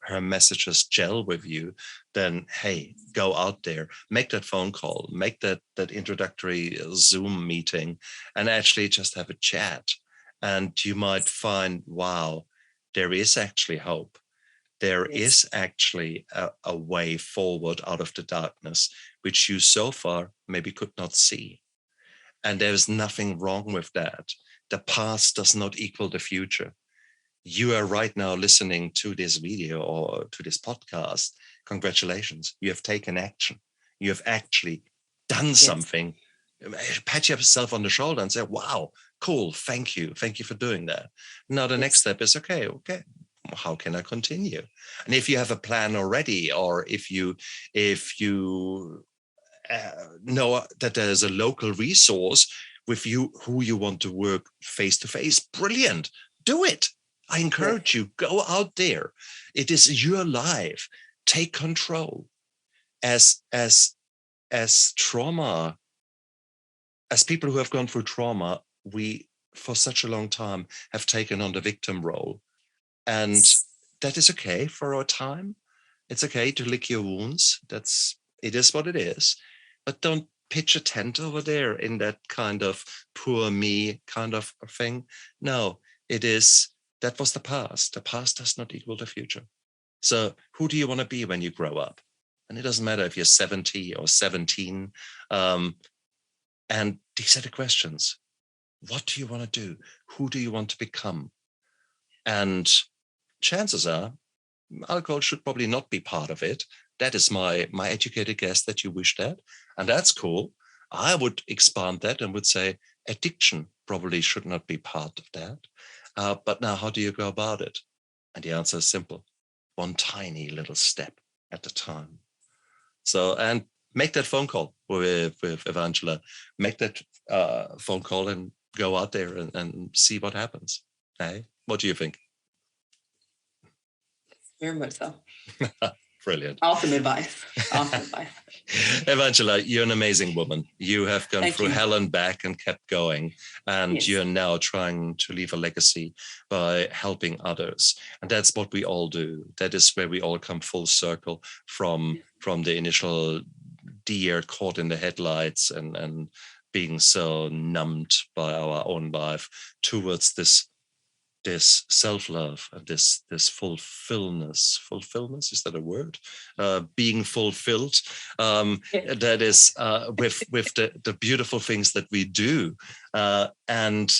her messages gel with you, then, hey, go out there, make that phone call, make that introductory Zoom meeting, and actually just have a chat. And you might find, wow, there is actually hope. There Yes. is actually a way forward out of the darkness, which you so far maybe could not see. And there's nothing wrong with that. The past does not equal the future. You are right now listening to this video or to this podcast. Congratulations. You have taken action. You have actually done Yes. something. Pat yourself on the shoulder and say, wow, cool. Thank you. Thank you for doing that. Now the next Yes. step is, okay, how can I continue? And if you have a plan already, or if you know that there's a local resource with you who you want to work face to face, brilliant, do it. I encourage you, go out there. It is your life. Take control. As trauma, as people who have gone through trauma, we for such a long time have taken on the victim role. And that is okay for a time. It's okay to lick your wounds. It is what it is. But don't pitch a tent over there in that kind of poor me kind of thing. No, that was the past. The past does not equal the future. So who do you want to be when you grow up? And it doesn't matter if you're 70 or 17. And these are the questions. What do you want to do? Who do you want to become? And chances are alcohol should probably not be part of it. That is my educated guess that you wish that. And that's cool. I would expand that and would say addiction probably should not be part of that. But now, how do you go about it? And the answer is simple. One tiny little step at a time. So, and make that phone call with Evangela. Make that phone call and go out there and see what happens. Hey, what do you think? Very much so. Brilliant. Awesome advice. Awesome advice. Evangela, you're an amazing woman. You have gone through hell and back and kept going. And you're now trying to leave a legacy by helping others. And that's what we all do. That is where we all come full circle from the initial deer caught in the headlights and being so numbed by our own life towards this self-love and this fulfillment, is that a word? Being fulfilled, that is with the beautiful things that we do, and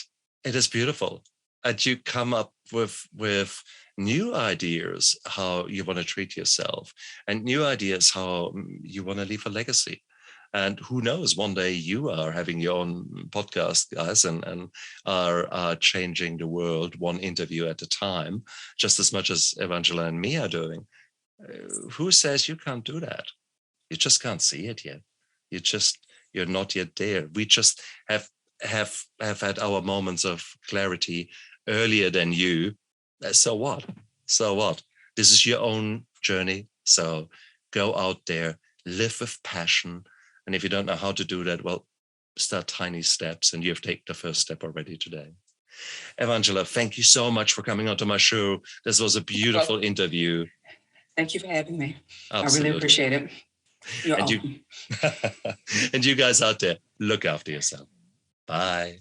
it is beautiful. And you come up with new ideas how you want to treat yourself, and new ideas how you want to leave a legacy. And who knows, one day you are having your own podcast, guys, and are changing the world one interview at a time, just as much as Evangela and me are doing. Who says you can't do that? You just can't see it yet. You're not yet there. We just have had our moments of clarity earlier than you. So what? So what? This is your own journey. So go out there, live with passion. And if you don't know how to do that, well, start tiny steps, and you've taken the first step already today. Evangela, thank you so much for coming onto my show. This was a beautiful interview. Thank you for having me. Absolutely. I really appreciate it. You're and awesome. And you guys out there, look after yourself. Bye.